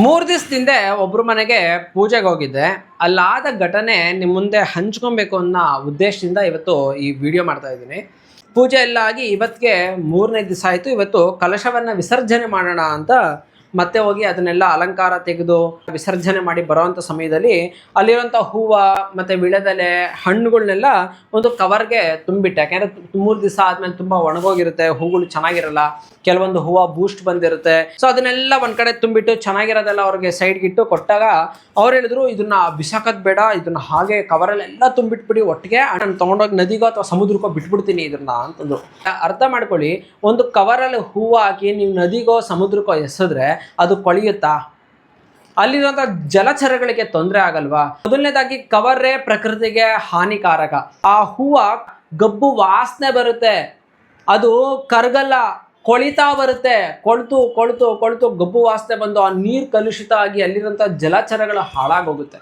3 ದಿವಸದಿಂದ ಒಬ್ರು ಮನೆಗೆ ಪೂಜೆಗೆ ಹೋಗಿದ್ದೆ. ಅಲ್ಲಾದ ಘಟನೆ ನಿಮ್ಮ ಮುಂದೆ ಹಂಚ್ಕೊಬೇಕು ಅನ್ನೋ ಉದ್ದೇಶದಿಂದ ಇವತ್ತು ಈ ವಿಡಿಯೋ ಮಾಡ್ತಾ ಇದ್ದೀನಿ. ಪೂಜೆ ಎಲ್ಲ ಆಗಿ ಇವತ್ತಿಗೆ 3ನೇ ದಿವಸ ಆಯಿತು. ಇವತ್ತು ಕಲಶವನ್ನು ವಿಸರ್ಜನೆ ಮಾಡೋಣ ಅಂತ ಮತ್ತೆ ಹೋಗಿ ಅದನ್ನೆಲ್ಲ ಅಲಂಕಾರ ತೆಗೆದು ವಿಸರ್ಜನೆ ಮಾಡಿ ಬರೋವಂಥ ಸಮಯದಲ್ಲಿ ಅಲ್ಲಿರುವಂಥ ಹೂವು ಮತ್ತು ವಿಳೆದೆಲೆ ಹಣ್ಣುಗಳನ್ನೆಲ್ಲ ಒಂದು ಕವರ್ಗೆ ತುಂಬಿಟ್ಟೆ. ಯಾಕೆಂದರೆ 3 ದಿವಸ ಆದಮೇಲೆ ತುಂಬ ಒಣಗೋಗಿರುತ್ತೆ, ಹೂಗಳು ಚೆನ್ನಾಗಿರಲ್ಲ, ಕೆಲವೊಂದು ಹೂವು ಬೂಸ್ಟ್ ಬಂದಿರುತ್ತೆ. ಸೊ ಅದನ್ನೆಲ್ಲ ಒಂದು ಕಡೆ ತುಂಬಿಟ್ಟು ಚೆನ್ನಾಗಿರೋದೆಲ್ಲ ಅವ್ರಿಗೆ ಸೈಡ್ಗಿಟ್ಟು ಕೊಟ್ಟಾಗ ಅವ್ರು ಹೇಳಿದ್ರು, ಇದನ್ನ ಬಿಸಾಕೋದು ಬೇಡ, ಇದನ್ನ ಹಾಗೆ ಕವರಲ್ಲೆಲ್ಲ ತುಂಬಿಟ್ಬಿಡಿ ಒಟ್ಟಿಗೆ, ನಾನು ತೊಗೊಂಡೋಗಿ ನದಿಗೋ ಅಥವಾ ಸಮುದ್ರಕ್ಕೋ ಬಿಟ್ಬಿಡ್ತೀನಿ ಇದನ್ನ ಅಂತಂದ್ರು. ಅರ್ಥ ಮಾಡ್ಕೊಳ್ಳಿ, ಒಂದು ಕವರಲ್ಲಿ ಹೂವು ಹಾಕಿ ನೀವು ನದಿಗೋ ಸಮುದ್ರಕ್ಕೋ ಎಸೆದ್ರೆ ಅದು ಕೊಳೆಯುತ್ತಾ? ಅಲ್ಲಿರುವಂಥ ಜಲಚರಗಳಿಗೆ ತೊಂದರೆ ಆಗಲ್ವಾ? ಮೊದಲನೇದಾಗಿ ಕವರೇ ಪ್ರಕೃತಿಗೆ ಹಾನಿಕಾರಕ. ಆ ಹೂವು ಗಬ್ಬು ವಾಸನೆ ಬರುತ್ತೆ, ಅದು ಕರಗಲ್ಲ, ಕೊಳಿತಾ ಬರುತ್ತೆ. ಕೊಳ್ತು ಕೊಳ್ತು ಕೊಳ್ತು ಗಬ್ಬು ವಾಸನೆ ಬಂದು ಆ ನೀರು ಕಲುಷಿತ ಆಗಿ ಅಲ್ಲಿರುವಂಥ ಜಲಚರಗಳು ಹಾಳಾಗೋಗುತ್ತೆ.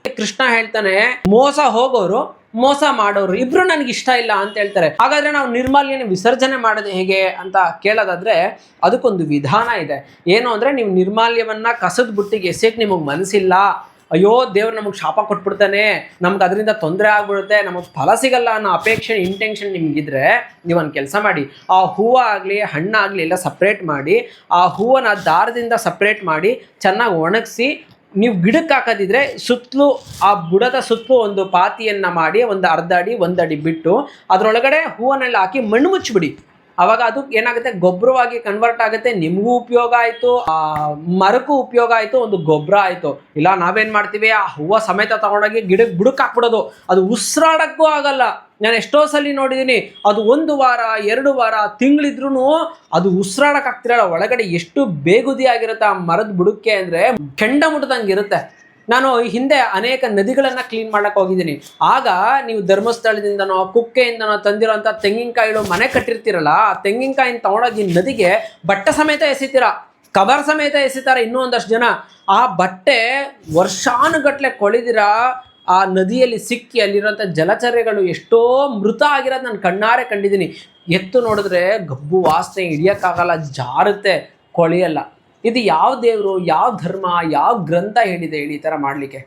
ಕೃಷ್ಣ ಹೇಳ್ತಾನೆ, ಮೋಸ ಹೋಗೋರು ಮೋಸ ಮಾಡೋರು ಇಬ್ರು ನನಗೆ ಇಷ್ಟ ಇಲ್ಲ ಅಂತ ಹೇಳ್ತಾರೆ. ಹಾಗಾದ್ರೆ ನಾವು ನಿರ್ಮಾಲ್ಯನ ವಿಸರ್ಜನೆ ಮಾಡೋದು ಹೇಗೆ ಅಂತ ಕೇಳೋದಾದ್ರೆ ಅದಕ್ಕೊಂದು ವಿಧಾನ ಇದೆ. ಏನು ಅಂದ್ರೆ, ನೀವು ನಿರ್ಮಾಲ್ಯವನ್ನ ಕಸದ ಬುಟ್ಟಿಗೆ ಎಸೆಯಕ್ಕೆ ನಿಮಗೆ ಮನಸ್ಸಿಲ್ಲ, ಅಯ್ಯೋ ದೇವ್ರು ನಮಗೆ ಶಾಪ ಕೊಟ್ಬಿಡ್ತಾನೆ, ನಮ್ಗೆ ಅದರಿಂದ ತೊಂದರೆ ಆಗ್ಬಿಡುತ್ತೆ, ನಮಗೆ ಫಲ ಸಿಗಲ್ಲ ಅನ್ನೋ ಅಪೇಕ್ಷೆ ಇಂಟೆನ್ಷನ್ ನಿಮಗಿದ್ರೆ ನೀವೊಂದು ಕೆಲಸ ಮಾಡಿ, ಆ ಹೂವು ಆಗಲಿ ಹಣ್ಣಾಗಲಿ ಎಲ್ಲ ಸಪ್ರೇಟ್ ಮಾಡಿ, ಆ ಹೂವನ್ನ ದಾರದಿಂದ ಸಪ್ರೇಟ್ ಮಾಡಿ ಚೆನ್ನಾಗಿ ಒಣಗಿಸಿ ನೀವು ಗಿಡಕ್ಕೆ ಹಾಕೋದಿದ್ರೆ ಸುತ್ತಲೂ ಆ ಬುಡದ ಸುತ್ತಲೂ ಒಂದು ಪಾತಿಯನ್ನು ಮಾಡಿ ಒಂದು ಅರ್ಧ ಅಡಿ 1 ಅಡಿ ಬಿಟ್ಟು ಅದರೊಳಗಡೆ ಹೂವನ್ನೆಲ್ಲ ಹಾಕಿ ಮಣ್ಣು ಮುಚ್ಚಿಬಿಡಿ. ಅವಾಗ ಅದು ಏನಾಗುತ್ತೆ, ಗೊಬ್ಬರವಾಗಿ ಕನ್ವರ್ಟ್ ಆಗುತ್ತೆ. ನಿಮಗೂ ಉಪಯೋಗ ಆಯಿತು, ಆ ಮರಕ್ಕೂ ಉಪಯೋಗ ಆಯಿತು, ಒಂದು ಗೊಬ್ಬರ ಆಯಿತು. ಇಲ್ಲ ನಾವೇನು ಮಾಡ್ತೀವಿ, ಆ ಹೂವು ಸಮೇತ ತಗೊಂಡೋಗಿ ಗಿಡಕ್ಕೆ ಬುಡಕ್ಕೆ ಹಾಕ್ಬಿಡೋದು, ಅದು ಉಸಿರಾಡೋಕ್ಕೂ ಆಗಲ್ಲ. ನಾನು ಎಷ್ಟೋ ಸಲ ನೋಡಿದ್ದೀನಿ, ಅದು 1 ವಾರ 2 ವಾರ ತಿಂಗಳಿದ್ರೂ ಅದು ಉಸಿರಾಡಕ್ಕೆ ಆಗ್ತಿರಲ್ಲ. ಒಳಗಡೆ ಎಷ್ಟು ಬೇಗುದಿ ಆಗಿರುತ್ತೆ ಆ ಮರದ ಬುಡಕ್ಕೆ ಅಂದರೆ ಕೆಂಡ ಮುಟ್ಟದಂಗೆ ಇರುತ್ತೆ. ನಾನು ಹಿಂದೆ ಅನೇಕ ನದಿಗಳನ್ನು ಕ್ಲೀನ್ ಮಾಡಕ್ಕೆ ಹೋಗಿದ್ದೀನಿ. ಆಗ ನೀವು ಧರ್ಮಸ್ಥಳದಿಂದನೋ ಕುಕ್ಕೆಯಿಂದನೋ ತಂದಿರೋಂಥ ತೆಂಗಿನಕಾಯಿಗಳು ಮನೆ ಕಟ್ಟಿರ್ತೀರಲ್ಲ, ಆ ತೆಂಗಿನಕಾಯಿನ ತಗೊಂಡೋಗಿ ನದಿಗೆ ಬಟ್ಟೆ ಸಮೇತ ಎಸಿತೀರ, ಕವರ್ ಸಮೇತ ಎಸಿತಾರೆ ಇನ್ನೂ ಒಂದಷ್ಟು ಜನ. ಆ ಬಟ್ಟೆ ವರ್ಷಾನುಗಟ್ಲೆ ಕೊಳೆದಿರ ಆ ನದಿಯಲ್ಲಿ ಸಿಕ್ಕಿ ಅಲ್ಲಿರೋಂಥ ಜಲಚರ್ಯಗಳು ಎಷ್ಟೋ ಮೃತ ಆಗಿರೋದು ನಾನು ಕಣ್ಣಾರೆ ಕಂಡಿದ್ದೀನಿ. ಎತ್ತು ನೋಡಿದ್ರೆ ಗಬ್ಬು ವಾಸನೆ, ಹಿಡಿಯೋಕ್ಕಾಗಲ್ಲ, ಜಾರುತ್ತೆ, ಕೊಳೆಯಲ್ಲ. ಇದು ಯಾವ ದೇವರು, ಯಾವ ಧರ್ಮ, ಯಾವ ಗ್ರಂಥ ಹೇಳಿದೆ ಹೇಳಿ ಈ ಥರ ಮಾಡಲಿಕ್ಕೆ?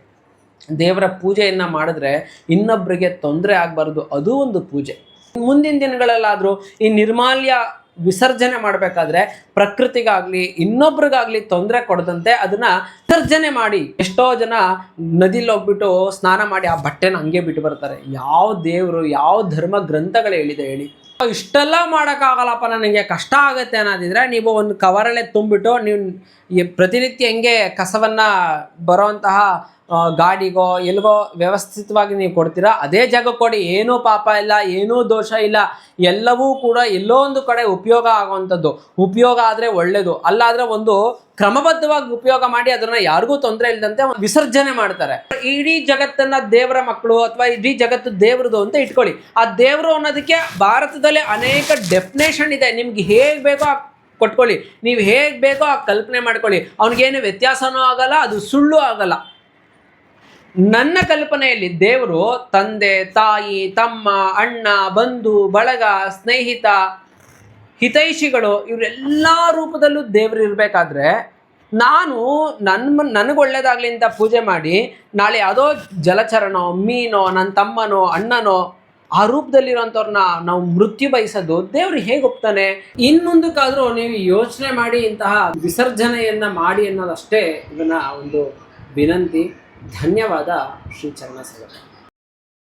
ದೇವರ ಪೂಜೆಯನ್ನು ಮಾಡಿದ್ರೆ ಇನ್ನೊಬ್ಬರಿಗೆ ತೊಂದರೆ ಆಗಬಾರ್ದು, ಅದು ಒಂದು ಪೂಜೆ. ಮುಂದಿನ ದಿನಗಳಲ್ಲಾದರೂ ಈ ನಿರ್ಮಾಲ್ಯ ವಿಸರ್ಜನೆ ಮಾಡಬೇಕಾದ್ರೆ ಪ್ರಕೃತಿಗಾಗಲಿ ಇನ್ನೊಬ್ರಿಗಾಗಲಿ ತೊಂದರೆ ಕೊಡದಂತೆ ಅದನ್ನು ವಿಸರ್ಜನೆ ಮಾಡಿ. ಎಷ್ಟೋ ಜನ ನದಿಲಿ ಹೋಗ್ಬಿಟ್ಟು ಸ್ನಾನ ಮಾಡಿ ಆ ಬಟ್ಟೆನ ಹಂಗೆ ಬಿಟ್ಟು ಬರ್ತಾರೆ. ಯಾವ ದೇವರು, ಯಾವ ಧರ್ಮ ಗ್ರಂಥಗಳು ಹೇಳಿದೆ ಹೇಳಿ? ಇಷ್ಟೆಲ್ಲ ಮಾಡೋಕ್ಕಾಗಲ್ಲಪ್ಪ, ನನಗೆ ಕಷ್ಟ ಆಗುತ್ತೆ ಅನ್ನೋದಿದ್ರೆ ನೀವು ಒಂದು ಕವರಲ್ಲೇ ತುಂಬಿಟ್ಟು ನೀವು ಪ್ರತಿನಿತ್ಯ ಹೆಂಗೆ ಕಸವನ್ನು ಬರೋವಂತಹ ಗಾಡಿಗೋ ಎಲ್ಗೋ ವ್ಯವಸ್ಥಿತವಾಗಿ ನೀವು ಕೊಡ್ತೀರಾ, ಅದೇ ಜಾಗ ಕೊಡಿ. ಏನೂ ಪಾಪ ಇಲ್ಲ, ಏನೂ ದೋಷ ಇಲ್ಲ, ಎಲ್ಲವೂ ಕೂಡ ಎಲ್ಲೋ ಒಂದು ಕಡೆ ಉಪಯೋಗ ಆಗುವಂಥದ್ದು. ಉಪಯೋಗ ಆದರೆ ಒಳ್ಳೆಯದು, ಅಲ್ಲಾದರೆ ಒಂದು ಕ್ರಮಬದ್ಧವಾಗಿ ಉಪಯೋಗ ಮಾಡಿ ಅದನ್ನು ಯಾರಿಗೂ ತೊಂದರೆ ಇಲ್ಲದಂತೆ ವಿಸರ್ಜನೆ ಮಾಡ್ತಾರೆ. ಇಡೀ ಜಗತ್ತನ್ನು ದೇವರ ಮಕ್ಕಳು ಅಥವಾ ಇಡೀ ಜಗತ್ತು ದೇವ್ರದು ಅಂತ ಇಟ್ಕೊಳ್ಳಿ. ಆ ದೇವರು ಅನ್ನೋದಕ್ಕೆ ಭಾರತದಲ್ಲಿ ಅನೇಕ ಡೆಫಿನೇಷನ್ ಇದೆ. ನಿಮ್ಗೆ ಹೇಗೆ ಬೇಕೋ ಕೊಟ್ಕೊಳ್ಳಿ, ನೀವು ಹೇಗೆ ಬೇಕೋ ಆ ಕಲ್ಪನೆ ಮಾಡ್ಕೊಳ್ಳಿ. ಅವ್ನಿಗೇನು ವ್ಯತ್ಯಾಸನೂ ಆಗಲ್ಲ, ಅದು ಸುಳ್ಳು ಆಗಲ್ಲ. ನನ್ನ ಕಲ್ಪನೆಯಲ್ಲಿ ದೇವರು ತಂದೆ, ತಾಯಿ, ತಮ್ಮ, ಅಣ್ಣ, ಬಂಧು, ಬಳಗ, ಸ್ನೇಹಿತ, ಹಿತೈಷಿಗಳು ಇವರೆಲ್ಲ ರೂಪದಲ್ಲೂ ದೇವರು ಇರಬೇಕಾದ್ರೆ ನಾನು ನನಗೆ ಒಳ್ಳೇದಾಗಲಿ ಅಂತ ಪೂಜೆ ಮಾಡಿ ನಾಳೆ ಯಾವುದೋ ಜಲಚರನೋ, ಮೀನೋ, ನನ್ನ ತಮ್ಮನೋ, ಅಣ್ಣನೋ ಆ ರೂಪದಲ್ಲಿರೋಂಥವ್ರನ್ನ ನಾವು ಮೃತ್ಯು ಬಯಸೋದು ದೇವರು ಹೇಗೆ ಒಪ್ತಾನೆ? ಇನ್ಮುಂದಕ್ಕಾದರೂ ನೀವು ಯೋಚನೆ ಮಾಡಿ ಇಂತಹ ವಿಸರ್ಜನೆಯನ್ನು ಮಾಡಿ ಅನ್ನೋದಷ್ಟೇ ಇದನ್ನು ಒಂದು ವಿನಂತಿ. ಧನ್ಯವಾದ. ಶ್ರೀ ಚರಣ ಸೇವಕ.